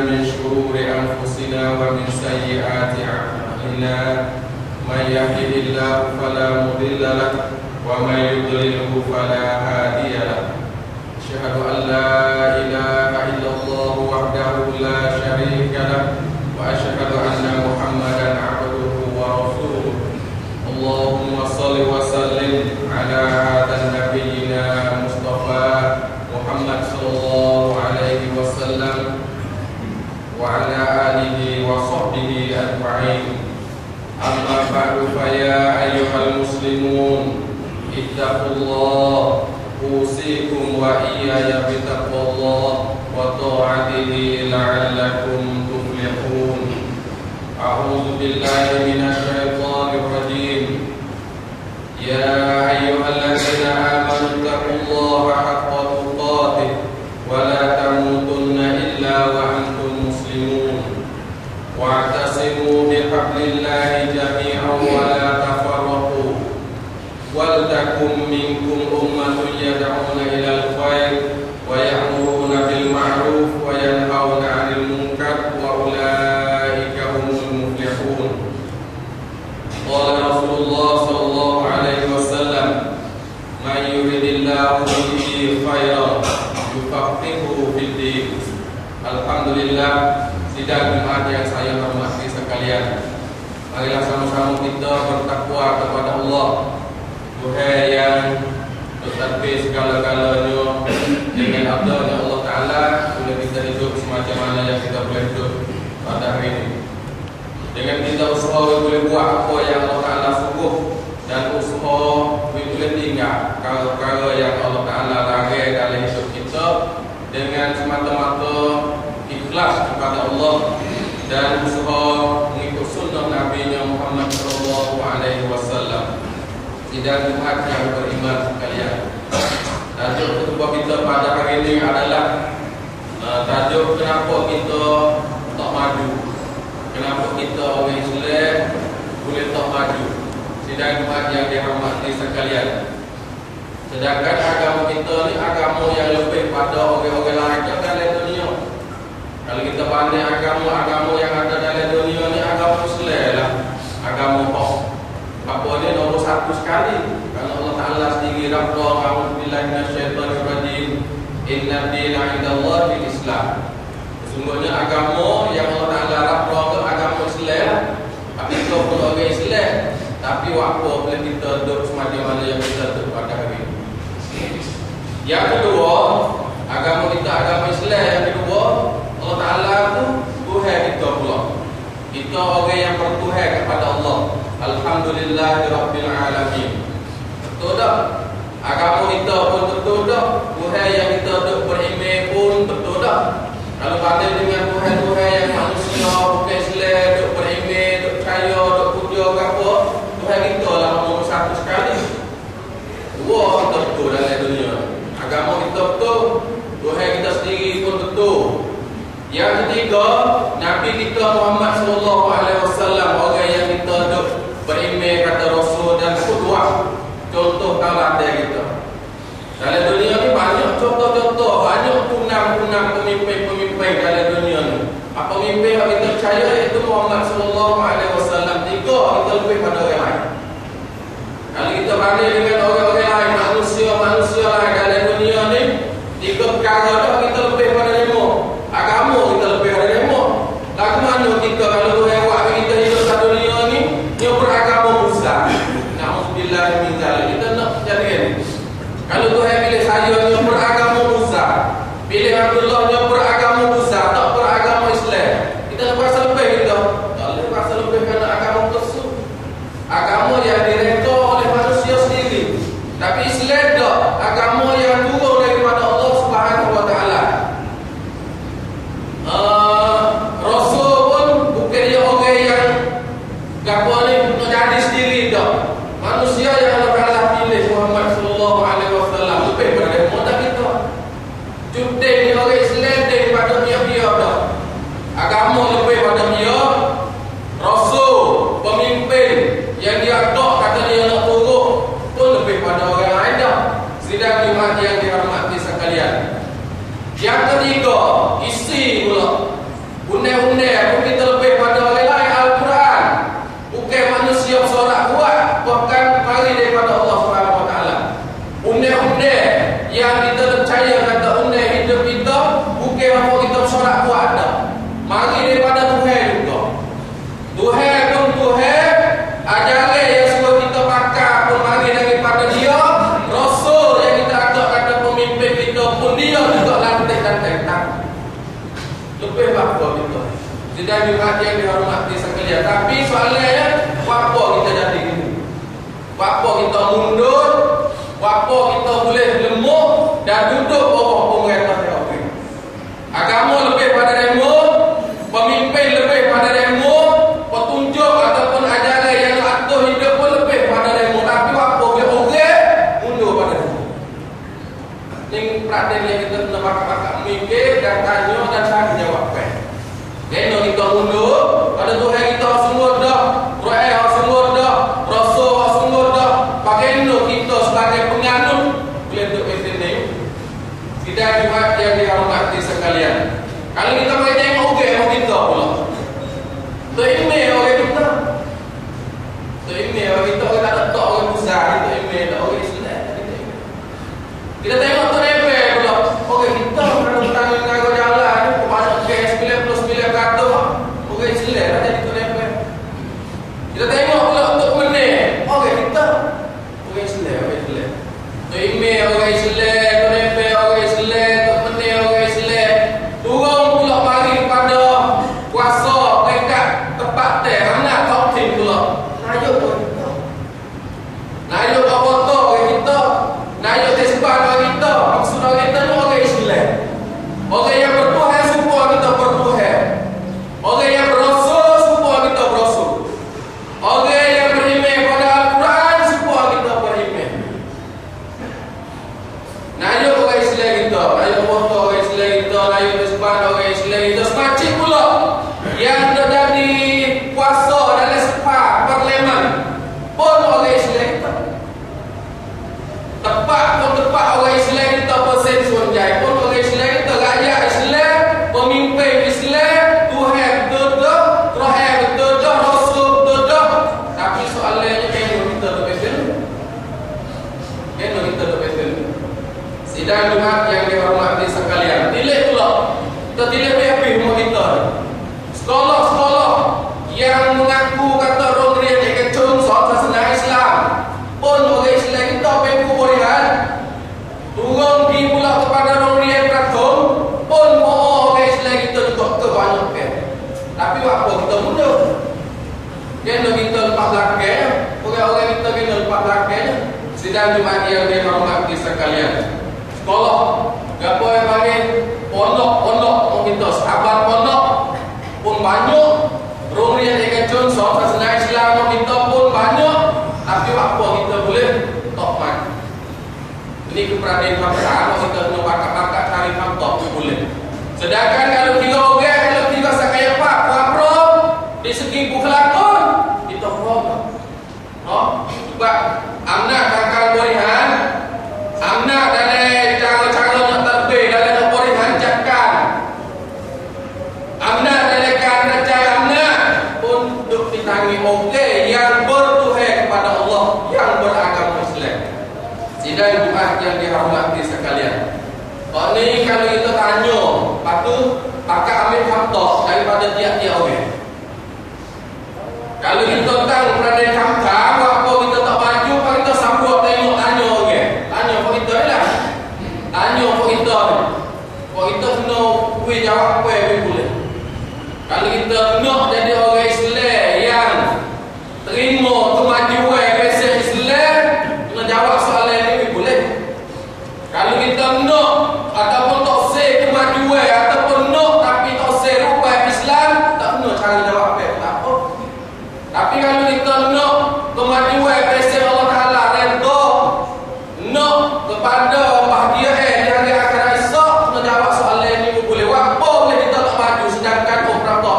من شرور أنفسنا ومن سيئات أعمالنا من يهده الله فلا مضل له ومن يضلله فلا هادي له أشهد أن لا إله إلا الله وحده لا شريك له وأشهد أن محمدا عبده ورسوله اللهم صل وسلم على هذا نبينا مصطفى محمد صلى الله عليه وسلم وعلى آله وصحبه أجمعين أما بعد فيا أيها المسلمون اتقوا الله أوصيكم وإياي بتقوى الله وطاعته لعلكم تفلحون أعوذ بالله من الشيطان الرجيم يا أيها الذين آمنوا اتقوا الله حق تقاته ولا تموتن إلا وأنتم مسلمون واعتصموا بحبل الله جميعا ولا تفرقوا ولتكن منكم أمة يدعون إلى الخير ويأمرون بالمعروف وينهون عن المنكر وأولئك هم المفلحون قال رسول الله صلى الله عليه وسلم من يريد الله به خيرا يفقهه في الدين. Alhamdulillah, sidang Jumat yang saya hormati sekalian, marilah sama-sama kita bertakwa kepada Allah, Tuhan yang bertadbir segala-galanya dengan abdanya Allah Ta'ala, boleh kita hidup semacam mana yang kita boleh hidup pada hari ini. Dengan kita usaha boleh buat apa yang Allah Ta'ala suruh, dan usaha boleh tinggal perkara yang Allah Ta'ala larang dalam hidup kita, dengan semata-mata ikhlas kepada Allah dan usaha mengikut sunnah Nabi Muhammad sallallahu alaihi wasallam. Sidang Jumat yang beriman sekalian, tajuk khutbah kita pada hari ini adalah tajuk kenapa kita tak maju, kenapa kita orang Islam boleh tak maju. Sidang Jumat yang dirahmati sekalian, sedangkan agama kita ni agama yang lebih pada orang-orang lain dalam dunia. Kalau kita pandai agama yang ada dalam dunia ni agama Islam lah, agama apa dia nombor satu sekali. Kalau Allah Ta'ala sendiri rabda a'udzubillahi minasyaitonir rajim, inna dina 'indallahi Islam. Sesungguhnya agama yang Allah Ta'ala rabda ke agama Islam. Tapi kita pun orang Islam, tapi apa boleh kita duduk semacam mana yang kita duduk pada hari ini. Yang kedua, agama kita agama Islam. Yang kedua, Allah Ta'ala tu Tuhan kita pula. Kita orang yang bertuhan kepada Allah. Alhamdulillahirabbil alamin. Betul tak? Agama kita pun betul tak? Tuhan yang kita duk beriman pun betul tak? Kalau banding dengan Tuhan-Tuhan yang manusia bukan Islam duk beriman, duk percaya, duk puja ke apa, Tuhan kita lah nombor satu sekali. Dua kita betul dalam dunia. Agama kita betul, Tuhan kita sendiri pun betul. Yang ketiga, Nabi kita Muhammad sallallahu alaihi wasallam, orang yang kita duk beriman kata Rasul dan qudwah, contoh tauladan kita. Dalam dunia ni banyak contoh-contoh, banyak punang-punang pemimpin-pemimpin dalam dunia ni. Apa pemimpin yang kita percaya iaitu Muhammad sallallahu alaihi wasallam. Tiga kita lebih pada orang lain. Kalau kita banding dengan orang-orang lain, manusia lain dalam dunia ni, tiga perkara dah kita lebih pada lima. Agama kita lebih pada lima. Lagu mana kita kalau Tuhan buat kita hidup satu dunia ni, dia beragama besar. Na'udzubillah min zalik. Kita nak jadi ni. Kalau Tuhan pilih saya dia beragama besar, pilih Abdullah dia beragama besar, tak beragama Islam, kita rasa lebih kita. Tak boleh rasa lebih kerana agama tersebut. Agama yang direka oleh manusia sendiri. Tapi Islam tak, agama yang turun daripada Allah Subhanahu wa taala. Rasul pun bukan dia orang yang gapo ni nak jadi sendiri tak. Manusia yang Allah Taala agama lebih pada dia, rasul, pemimpin yang dia tok kata dia nak turut pun lebih pada orang lain dah. Sidang Jumaat yang dihormati sekalian. Yang ketiga, isi pula. Undang-undang pun kita lebih pada orang lain. Al-Quran bukan manusia bersorak buat, bahkan mari daripada Allah SWT. Undang-undang yang kita percaya kata undang hidup kita bukan apa kita bersorak buat dah. Mari daripada Tuhan juga. Tuhan pun Tuhan, ajaran yang suruh kita pakai pun mari daripada dia. Rasul yang kita agak kata pemimpin kita pun dia juga lantik dan tentang. Lebih apa kita? Tidak Jumaat yang dihormati sekalian. Tapi soalannya, apa kita jadi gini? Apa kita mundur? Apa kita boleh lemuk dan duduk bawah pemerintah teroris? Agama lebih pada demo, pemimpin lebih pada demo, petunjuk ataupun ajaran yang atur hidup pun lebih pada demo. Tapi apa boleh orang mundur pada demo? Ini perhatian yang kita kena pakak-pakak mikir dan tanya dan cari jawapan. Kena kita mundur, pada Tuhan kita sungguh dah, Quran sungguh dah, Rasul sungguh dah. Bagaimana kita sebagai penganut boleh untuk ini? Tidak Jumaat yang dihormati sekalian. Kalau kita boleh tengok orang kita pula. Terimeh orang kita. Terimeh orang kita, orang tak ada orang besar, terimeh tak orang Islam. Kita tengok terimeh pula. Orang kita kalau tangan ngago jalan ni banyak kes 99% orang Islam ada di terimeh. Kita tengok pula untuk meneh. Orang kita orang Islam, orang Islam. Terimeh orang Islam, terimeh orang Islam, untuk meneh orang Islam. Turun pula mari pada kuasa dekat tempat teh anak tauhid pula. Najuk orang kita. Najuk apa orang kita. Najuk tisbah orang kita. Maksud orang kita ni orang Islam. Orang yang bertuhan supaya kita bertuhan. Orang yang berasul supaya kita berasul. Orang yang beriman pada Al-Quran supaya kita beriman. Najuk orang Islam kita. Najuk foto orang Islam kita. Najuk tisbah orang Islam kita. Semacam pula yang terjadi kuasa dalam sepak parlimen pun orang Islam kita. Tepat pun tepat orang Islam kita persen sunjai pun orang Islam kita. Rakyat Islam, pemimpin Islam, Tuhan betul-betul, Tuhan betul-betul, Rasul betul-betul. Tapi soalannya kena kita betul. Kena kita betul. Sidang Jumaat yang dihormati sekalian. Tilik pula. Kita tilik habis rumah kita. Sekolah-sekolah yang mengaku kata Rongrian yang kecun soal sasana Islam pun orang Islam kita pempu berihan. Turun di pula kepada Rongrian Praton pun orang Islam kita juga kebanyakan. Tapi apa kita mundur? Kena kita lepas belakang. Orang-orang kita kena lepas belakang. Sidang Jumaat yang dihormati sekalian. Sekolah, gapo yang panggil pondok-pondok kita, sahabat pondok pun banyak. Rongrian yang kecun soal sasana Islam kita pun banyak. Tapi apa kita boleh tokmat? Ini keperhatian bangsa. Kita kena bakar-bakar cari fakta pun boleh. Sedangkan kalau tiga orang, kalau tiga sakaya pak, kuaprom di segi kelakon, kita problem. Sebab amna kakal berihan, amna dalam cara-cara nak terbih dalam berihan cakap, amna dalam kerajaan amna pun duk ditangi okey yang bertuhan kepada Allah, yang beragama Islam. Sidang Jumaat yang dihormati sekalian. Ini kalau kita tanya, patu pakai ambil fakta daripada tiap-tiap orang. Kalau kita tahu peranan fakta, apa kita tak baju, kita sambut tengok tanya orang. Tanya apa kita lah. Tanya apa kita ni. Apa kita kena kuih jawab apa yang boleh. Kalau kita nak jadi orang Islam yang terima kemajuan bahasa Islam, kena jawab soalan ni boleh. Kalau kita nak ataupun tak say kemajuan ataupun nak tapi tak say rupa Islam, tak kena cara jawab apa. Tapi kalau kita nak kemajuan bahasa Allah Taala redha, nak kepada bahagia di hari akhirat esok, kena jawab soalan ni boleh. Apa boleh kita tak maju sedangkan berapa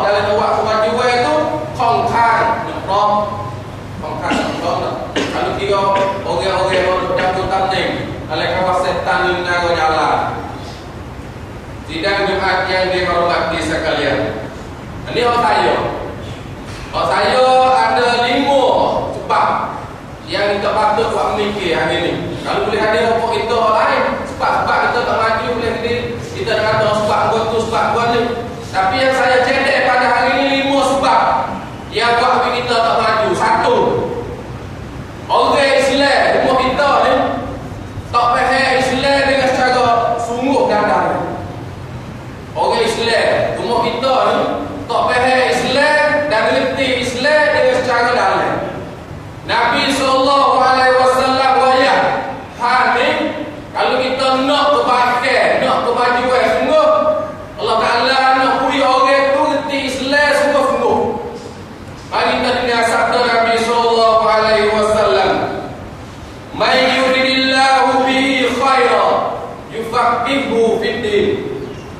yang dihormati sekalian. Ini Hak saya ada 5 sebab yang kita patut buat memikir hari ini. Kalau boleh ada pokok kita lain, sebab kita tak maju boleh kita nak kata sebab buat tu, sebab buat ni. Tapi yang saya cedek pada hari ini 5 sebab yang buat kita tak maju. 1, orang Islam umur kita ni tak faham Islam dengan secara sungguh dan dalam. Orang Islam umur kita ni tak faham Islam dan mengerti Islam dengan secara dalam. Nabi SAW wayang ni kalau kita nak kebaikan, nak kemajuan sungguh, Allah Ta'ala nak beri orang tu mengerti Islam sungguh-sungguh. Mari kita dengar sabda Nabi SAW, "Man yuridillahu bihi khairan yufaqihuhu fid-din."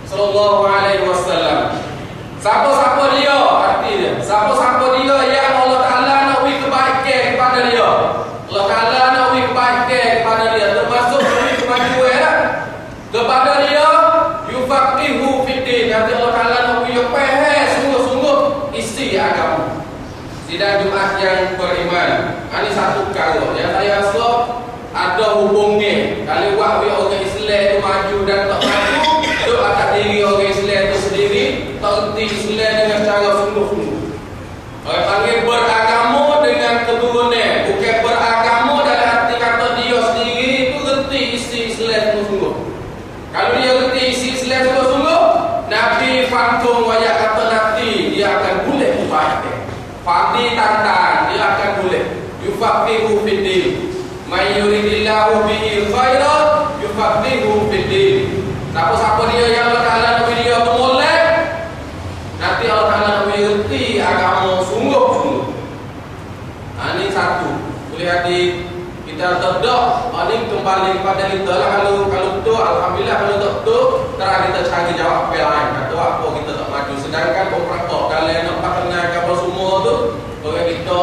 Sallallahu alaihi wasallam. Siapa-siapa dia, arti dia. Siapa-siapa dia yang Allah Ta'ala nak beri kebaikan kepada dia. Allah Ta'ala nak beri kebaikan kepada dia, termasuk beri kemajuan kepada dia, yufaqihuhu fid-din. Nanti Allah Ta'ala nak beri faham sungguh-sungguh isi agama. Sidang Jumaat yang beriman. Ini satu perkara yang saya rasa ada hubungnya. Kalau buat orang Islam itu maju dan tak maju, duduk atas diri orang Islam itu sendiri, tak erti Islam dengan cara sungguh-sungguh. Orang panggil beragama dengan keturunan, bukan beragama dalam arti kata dia sendiri itu erti isi Islam sungguh-sungguh. Kalau dia erti isi Islam sungguh-sungguh, Nabi fantung wajah kata nanti dia akan boleh kebaikan. Fadi tantang dia akan boleh. Yufaqihu fid-din. Man yuridillahu bihi khairan yufaqihu fid-din. Siapa-siapa dia yang Allah Ta'ala nak beri dia bermolek, nanti Allah Ta'ala nak beri erti agama sungguh-sungguh. Ini satu. Boleh hati kita terdak. Ini kembali kepada kita lah. Kalau betul, alhamdulillah. Kalau tak betul, terang kita cari jawab apa lain. Kata apa kita tak maju. Sedangkan beberapa kali nak kenal kapal semua tu, orang kita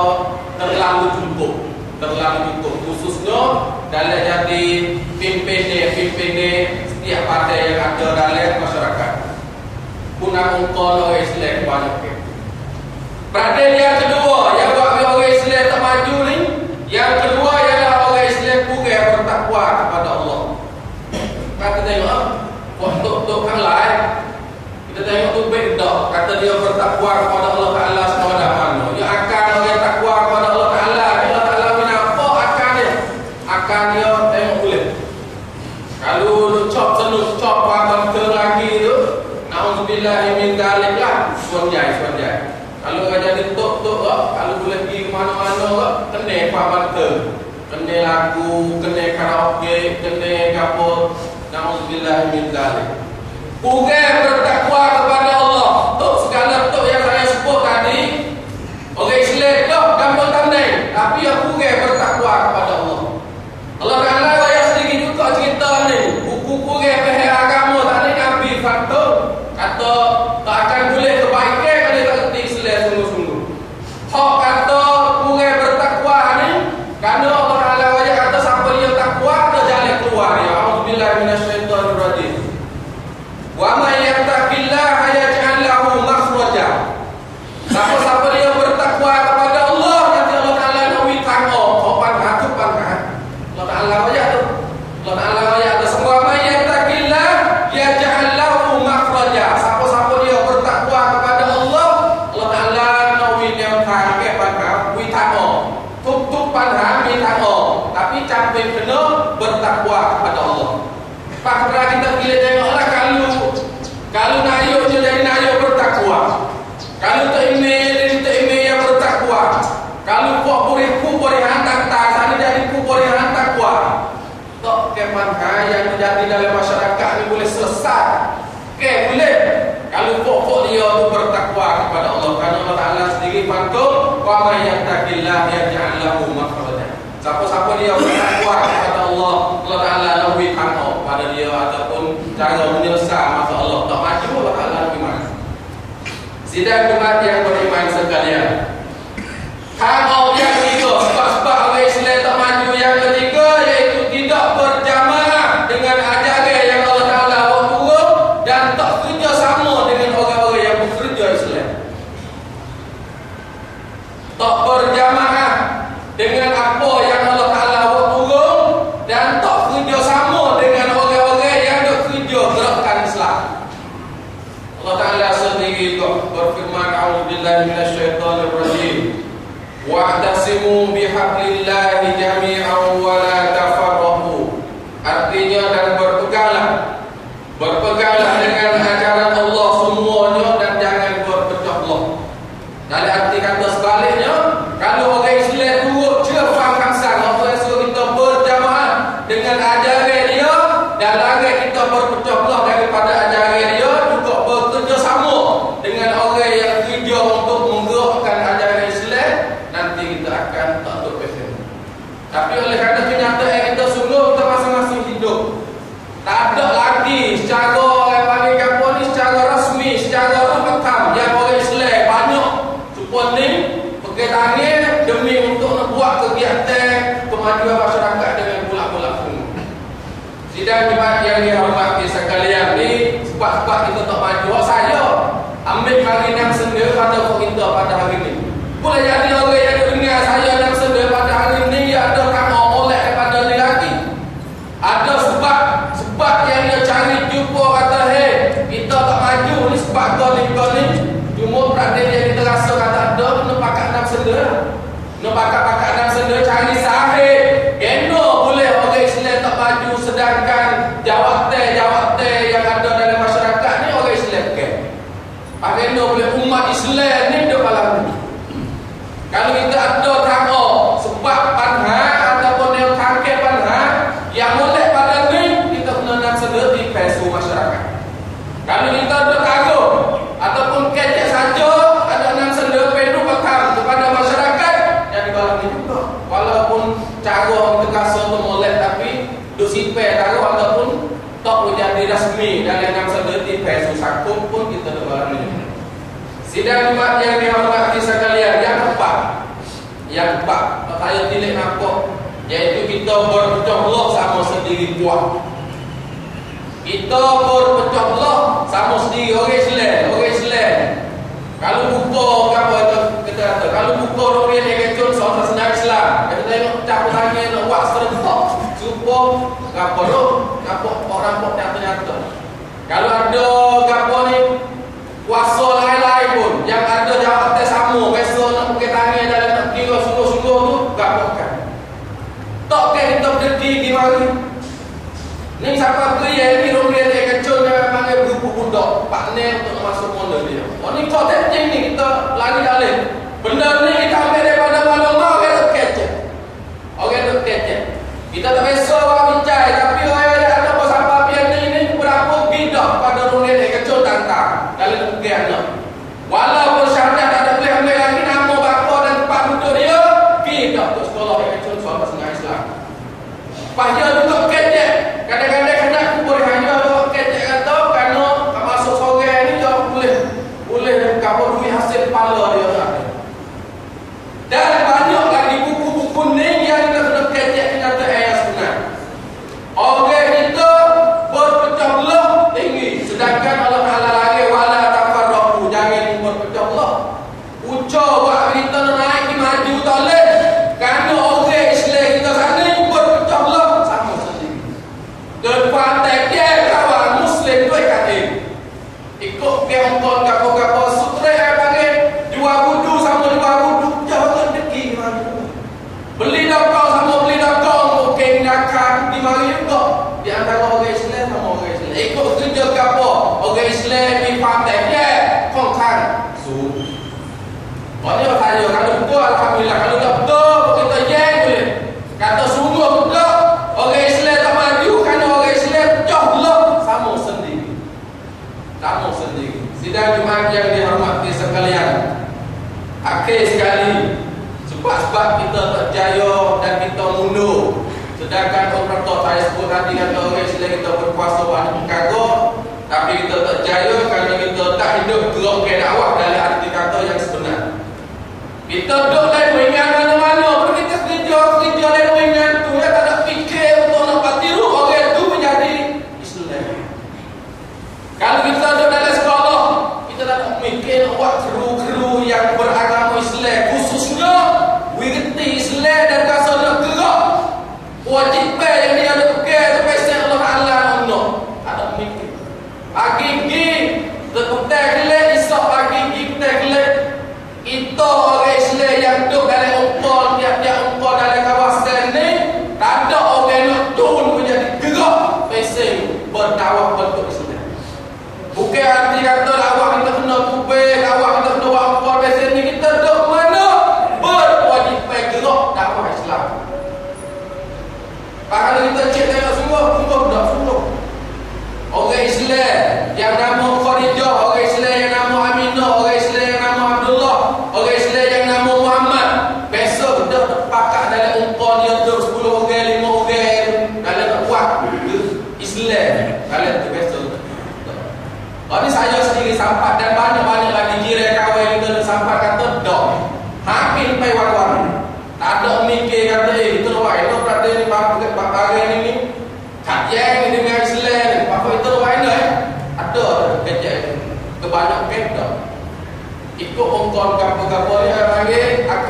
terlalu cukup. Khususnya dalam jadi pimpin setiap partai yang ada dalam masyarakat. Punah ungkol orang Islam banyak. Perhatian yang kedua yang buat orang Islam tak maju ni, yang kedua ialah orang Islam kurang bertakwa kepada Allah. Kata tengok untuk kan lain. Kita tengok tu baik dah. Kata dia bertakwa kepada Allah Ta'ala sepada mana. Ya akan orang takwa kepada Allah Ta'ala. Allah Ta'ala apa akan dia? Akan dia tengok boleh. Kalau cop apa lagi tu, na'udzubillah min dzalik lah. Suanjai. Kalau jadi tok kalau boleh pergi ke mana-mana kena papan ke. Kena lagu, kena karaoke, kena kapur. Na'udzubillah min dzalik. Kurang bertakwa kepada Allah. Tok segala tok yang saya sebut tadi, orang Islam tok gampang tandai, tapi yang kurang bertakwa kepada Allah. Allah Ta'ala bayar sedikit juga cerita ni. Buku kurang faham agama tadi Nabi faktor kata tak akan boleh kebaikan kalau tak erti Islam sungguh-sungguh. Hak kata kurang bertakwa ni kerana Allah Ta'ala bayar kata siapa dia takwa ada jalan keluar. Ya auzubillah minasyaitonir rajim. Wa may yattaqillaha yaj'al lahu makhraja. Siapa-siapa dia bertakwa kepada Allah, nanti Allah Ta'ala nak beri tangguh. Sopan hati pangkat. Allah Ta'ala ayat tu. Allah Ta'ala ayat tu. Wa may yattaqillaha yaj'al lahu makhraja. Siapa-siapa dia bertakwa kepada Allah, Allah Ta'ala nak beri dia tangguh pangkat, beri tangguh. Tutup pandang beri tangguh. Tapi campur kena bertakwa kepada Allah. Pak Kedra kita pilih tengoklah kalau nayuk je jadi nayuk bertakwa. Kalau tak email yang bertakwa. Kalau purihan tantang sana jadi purihan takwa. Tak kemanha yang terjadi dalam masyarakat ni boleh sesat. Boleh. Kalau pokok dia tu bertakwa kepada Allah. Kerana Allah Ta'ala sendiri pantun wa may yattaqillaha yaj'al lahu makhraja. Siapa-siapa dia bertakwa kepada Allah, Allah Ta'ala nak beri tangguh pada dia ataupun cara menyelesaikan masalah Allah. Tak maju Allah Ta'ala nak beri. Sidang Jumaat yang beriman sekalian. Kalau yang ketiga, sebab-sebab orang Islam tak maju yang ketiga, iaitu tidak berjamaah dengan ajaran yang Allah Ta'ala turun dan tak kerjasama apa yang Allah Ta'ala buat turun dan tak kerja sama dengan orang-orang yang dok kerja gerakan Islam. Allah Ta'ala sendiri berfirman, a'udzubillahi minasyaitonir rajim, wa'tasimu bihablillahi jami'an wa la tafarraqu. Artinya, dan berpeganglah dengan ajaran Allah semuanya dan jangan berpecah belah. Dari arti kata sebaliknya, kalau orang Islam turut je faham kamsang, Allah suruh kita berjamaah dengan ajaran dia dan larang kita berpecah belah daripada ajaran dia, juga bekerjasama dengan orang yang kerja untuk menggerakkan ajaran Islam, nanti kita akan tak terpesong. Tapi oleh kerana kenyataan kita sungguh kita masing-masing hidup, tak ada lagi secara orang panggil kampung ni secara rasmi, secara rekam yang orang Islam banyak supaya ni pakai tangan demi untuk nak buat kegiatan kemajuan masyarakat dengan bulat-bulat pun. Sidang jemaat yang dihormati sekalian, ni sebab-sebab kita tak maju. Saya ambil hari yang sendiri pada kita pada hari ni. Boleh jadi orang yang dengar saya yang sendiri pada hari ni, dia ada kata oleh daripada lelaki. Ada sebab yang dia cari jumpa kata, hey, kita tak maju ni sebab kau ni. Cuma perhatian yang kita rasa kata ada, nak pakat nak sendiri. Nak pakat nak sendiri cari sahih. Kena boleh orang Islam tak maju sedangkan jawatan yang ada dalam masyarakat ni orang Islam ke. Kena boleh umat Islam ni dia malam ni. Kalau kita ada tangga sebab panhang ataupun yang tangkap panhang yang boleh pada ni, kita kena nak sendiri pesu masyarakat. Kalau kita ada tangga ataupun kecek saja ada nak sendiri pedu pakam kepada masyarakat, jadi malam ni juga. Walaupun cara kita rasa tu molek, tapi duk simpan tangga ataupun tak menjadi rasmi dalam nak sendiri pesu sakum pun kita ada malam ni. Sidang jemaat yang dihormati sekalian, yang keempat saya tilik nampak, iaitu kita berpecah belah sama sendiri puak. Kita berpecah belah sama sendiri orang Islam. Kalau buka apa itu kita kata, kalau buka orang yang kecil soal senar Islam, kita tengok cara tanya nak buat serentak supaya apa orang pok nyata-nyata. Kalau ada apa ni kuasa lain-lain pun yang ada jawatan sama, biasa nak pakai tangan dalam nak kira sungguh-sungguh tu, gapakan. Tak kan kita berdiri di mari. Ni siapa pria ni orang dia kecil yang panggil grup budak, partner untuk masuk modal dia. Oh ni kau tak ni kita lari dalih. Benda ni kita ambil daripada malam-malam orang duk kecek. Orang duk kecek. Kita tak biasa orang bincang, tapi orang yang ada apa-apa pian ni berapa bidak pada orang dia kecil tantang dalam kegiatan. Walaupun syarat tak ada boleh ambil lagi nama bapa dan tempat duduk dia, kita untuk sekolah yang kecil soal pasal Islam. Pahaya juga kecek. Kadang-kadang kena aku boleh hanya kecek kata kerana masuk sorang ni dia boleh kapal duit hasil kepala dia tak. Dan banyak lagi buku-buku ni yang kita kena kecek kenyataan yang sebenar. Orang kita berpecah belah tinggi, sedangkan Allah Ta'ala lagi wala tafarraqu, jangan berpecah belah. Ucap buat kita naik di maju tak boleh. Kerana orang Islam kita sana berpecah belah sama sendiri. Depan dia kawan Muslim tu kata ikut ke Hongkong gapo-gapo sutra yang panggil jual wudu sama jual wudu jauh deki mana. Beli dakau sama beli dakau mungkin nakak di mari juga di antara orang Islam sama orang Islam. Ikut kerja gapo orang Islam di pantai dia kongkan su. Banyak tanya kalau betul alhamdulillah, kalau tak betul kita yang boleh. Kata sungguh betul orang Islam tak maju kerana orang Islam pecah belah sama sendiri. Sama sendiri. Sidang jemaat yang dihormati sekalian, akhir sekali sebab kita tak jaya dan kita mundur, sedangkan orang tua saya sebut tadi kata orang Islam kita berkuasa buat kagak, tapi kita tak jaya kerana kita tak hidup gerak dakwah dari arti kata yang sebenar. Kita duduk lain mengingat mana-mana, kita kerja lain mengingat tu, ya tak ada fikir untuk nak patiru orang tu menjadi Islam. Kalau kita duduk dalam sekolah, kita tak nak mikir nak buat kru-kru yang beragama Islam, khususnya wirti Islam dan rasa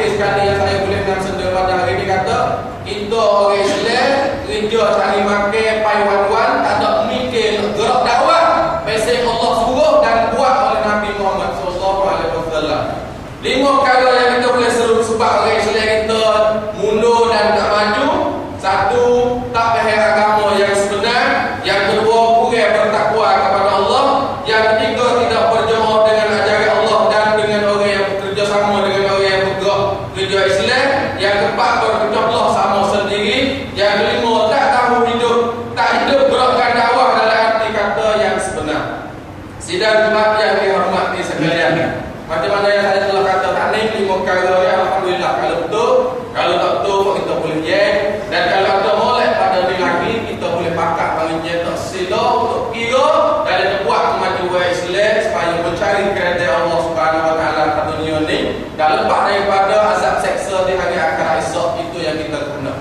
akhir sekali yang saya boleh mengaksanakan pada hari ini kata, kita orang Islam kerja cari makan pai wan-wan, tak ada mikir nak gerak dakwah. Pasal Allah suruh dan buat oleh Nabi Muhammad sallallahu alaihi wasallam. 5 perkara yang kita boleh seru sebab orang Islam kita mundur dan tak maju. 1, tak faham agama yang sebenar. Yang kedua, kurang bertakwa kepada Allah. Yang ketiga, tidak berjemaah dengan ajaran Allah dan dengan orang yang bekerja sama dengan orang yang bergerak kerja Islam. Yang keempat, berpecah sama sendiri. Yang kelima, tak tahu hidup, tak hidup gerakkan dakwah dalam arti kata yang sebenar. Sidang jemaat yang dihormati sekalian, macam mana yang saya telah kata tadi, 5 perkara yang alhamdulillah kalau betul, kalau tak betul kita boleh jeng, dan kalau ada molek pada ni lagi kita boleh pakat panggil tak sila untuk kira dan kita buat kemajuan Islam supaya mencari kerajaan Allah Subhanahu Wa Taala pada dunia ni dan lepas daripada azab seksa di hari akhirat esok. Itu yang kita guna.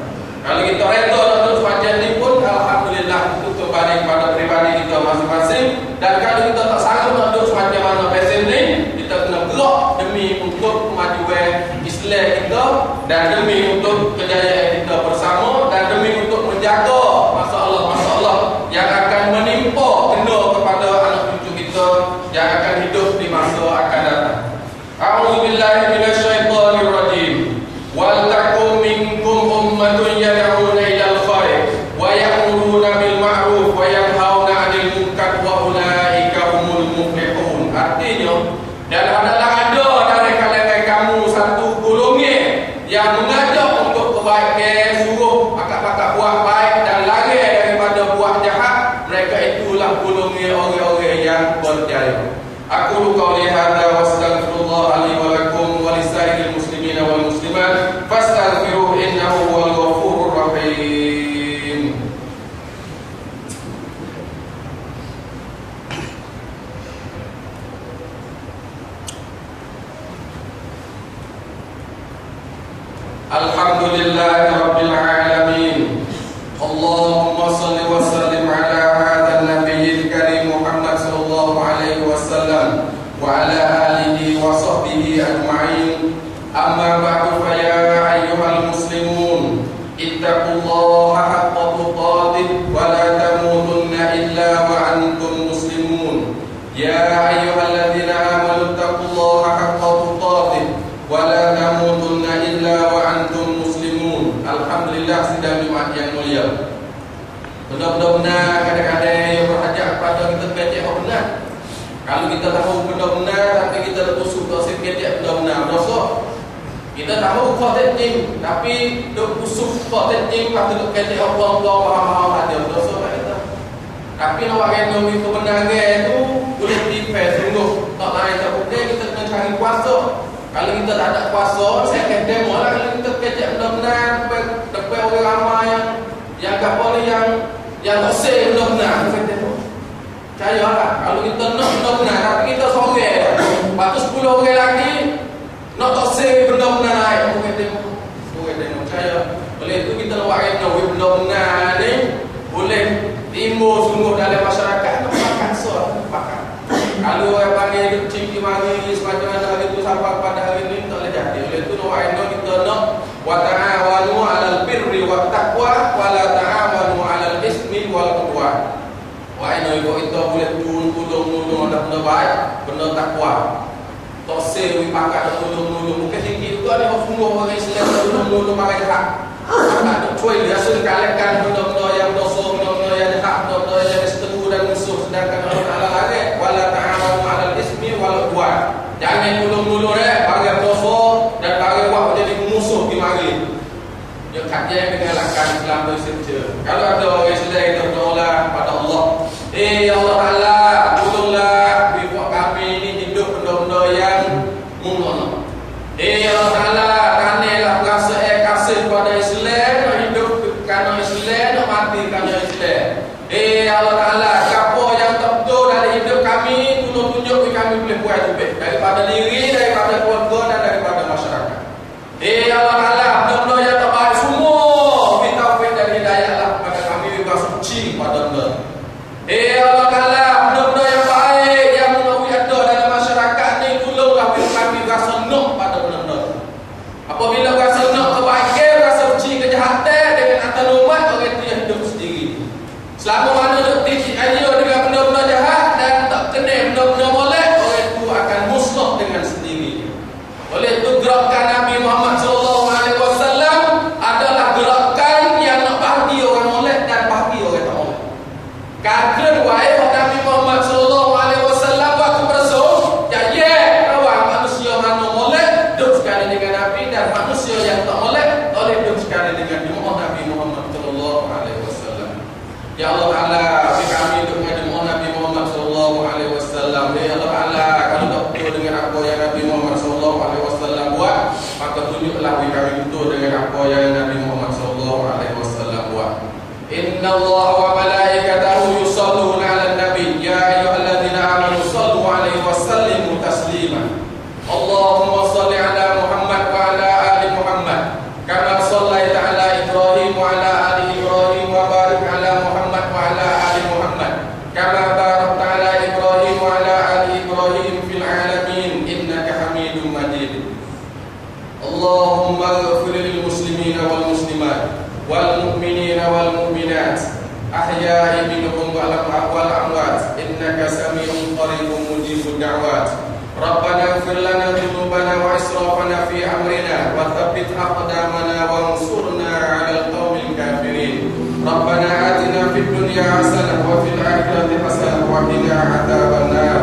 Kalau kita reda untuk semacam ni pun alhamdulillah, itu kembali kepada pribadi kita masing-masing. Dan kalau kita tak sanggup nak duduk semacam mana pasal ni, kita kena gerak demi untuk kemajuan Islam kita dan demi untuk kejayaan kita bersama dan demi untuk menjaga masalah-masalah yang akan menimpa kena kepada anak cucu kita yang akan hidup di masa akan datang. A'udzubillahi minasyaitonir rajim. Wal takum minkum ummatun yad'una ilal khair wa ya'muruna bil ma'ruf wa yanhauna 'anil munkar wa ulaika humul muflihun. Artinya, dan adalah ada dari kalangan kamu satu golongan yang mengajak untuk kebaikan, suruh akak-akak buat baik dan lari daripada buat jahat. Mereka itulah golongan orang-orang yang berjaya. Aku qauli hadza wa astaghfirullah li wa lakum wa lisairil muslimin wal muslimat fastaghfiruhu innahu huwal ghafurur rahim. Alhamdulillahi rabbil alamin. Allahumma salli wa sallim ala hadzal nabiyil karim Muhammad sallallahu alaihi wasallam wa ala alihi wa sahbihi ajma'in. Amma ba'du, fa ya ayyuhal muslimun ittaqullaha haqqa tuqatih wa la tamutunna illa wa antum muslimun. Ya ayyuhalladzina amanu ittaqullaha haqqa tuqatih wa la tamutunna illa wa antum muslimun. Alhamdulillah, sidang Jumaat yang mulia. Benar-benar kadang-kadang yang berhajat kepada kita kecek benar. Kalau kita tahu benda benar tapi kita dah tusuk tak sekecek benda benar, dosa. Kita tahu kau tencing tapi duk tusuk kau tencing lepas tu duk kecek orang-orang faham-faham aja, dosa tak kita. Tapi nak kena itu benar tu boleh dipes sungguh. Tak lain tak boleh, kita kena cari kuasa. Kalau kita tak ada kuasa, saya akan demo lah. Kalau kita kecek benar-benar depan orang ramai yang kapal yang tak say benar-benar, saya demo. Percayalah, kalau kita nak benar-benar tapi kita sorang, lepas tu 10 orang lagi nak tak say benar-benar naik, orang demo. Percaya. Oleh itu kita nak kena benar-benar ni boleh timbul sungguh dalam masyarakat. Nak pakat pakat. Kalau orang panggil cingki mari semacam mana hari itu sampai pada hari ini tak boleh jadi. Oleh itu nak kita nak wa ta'awanu 'alal birri wat taqwa wa la ta'awanu 'alal ismi wal 'udwan. Wa kita boleh tolong ada benda baik, benda takwa. Tak sewi pakat tolong. Bukan cingki itu ada sungguh orang Islam tolong pakai hak. Tak cuai dia sekalikan benda-benda yang dosa, benda-benda yang hak, benda-benda yang seteru dan musuh. Sedangkan Allah Ta'ala lagi wala ta'awanu 'alal ismi wal 'udwan. Jangan tolong bagi dosa dan bagi buat menjadi musuh di mari. Dia kajian dengan lakon Islam berseja. Kalau ada orang Islam yang berdoa pada Allah, ya Allah Ta'ala, tolonglah buat kami ini hidup benda-benda yang mulia. Ya Allah Ta'ala, kanilah kasih kepada Islam, hidup kerana Islam, nak mati kerana Islam. Ya Allah Ta'ala, apa yang tak betul dari hidup kami, tolong tunjuk kami boleh buat lebih daripada diri, daripada keluarga dan daripada masyarakat. Ya Allah Ta'ala, benda-benda yang tak baik semua beri taufik dan hidayahlah kepada kami, beri suci pada benda. Ya Allah Ta'ala, benda-benda yang baik yang mengawal ada dalam masyarakat ni, tolonglah beri kami rasa senang pada benda-benda. Apabila berasa nak kebaikan, berasa benci kejahatan dengan atas umat, orang itu yang hidup sendiri. Selama mana duk titik aja dengan benda-benda jahat dan tak kena benda-benda molek, orang itu akan musnah dengan sendiri. Oleh itu gerakan Nabi Muhammad SAW adalah gerakan yang nak bagi orang molek dan bagi orang tak molek. Kadang wae Nabi Muhammad SAW waktu bersuh, ya orang manusia mana molek duduk sekali dengan Nabi, dan manusia yang tak molek oleh duduk sekali dengan jemaah Nabi Muhammad SAW. Ya Allah Ta'ala, kami duduk dengan jemaah Nabi Muhammad SAW. Ya Allah Ta'ala, kalau tak betul dengan apa yang Nabi Muhammad SAW buat, maka tunjuklah kami betul dengan apa yang Nabi Muhammad SAW buat. Inna Allah wa malaikatahu yusalluna ala nabi ya ayyuhalladzina amanu sallu alaihi wa sallimu taslima. Allahumma salli ala Muhammad wa ala ali Muhammad kama sallaita ala Ibrahim wa ala ali Ibrahim, wa barik ala Muhammad wa ala ali Muhammad kama barakta ala Ibrahim wa ala ali Ibrahim fil alamin innaka Hamidum Majid. Allahumma ighfir lil muslimina wal muslimat wal mu'minina wal mu'minat ahya'i minhum wal amwat innaka sami'un qaribun mujibud da'wat. Rabbana ighfir lana dhunubana wa israfana fi amrina wa thabbit aqdamana wa ansurna 'alal qaumil kafirin. Rabbana atina fid dunya hasanah wa fil akhirati hasanah wa qina adzabannar.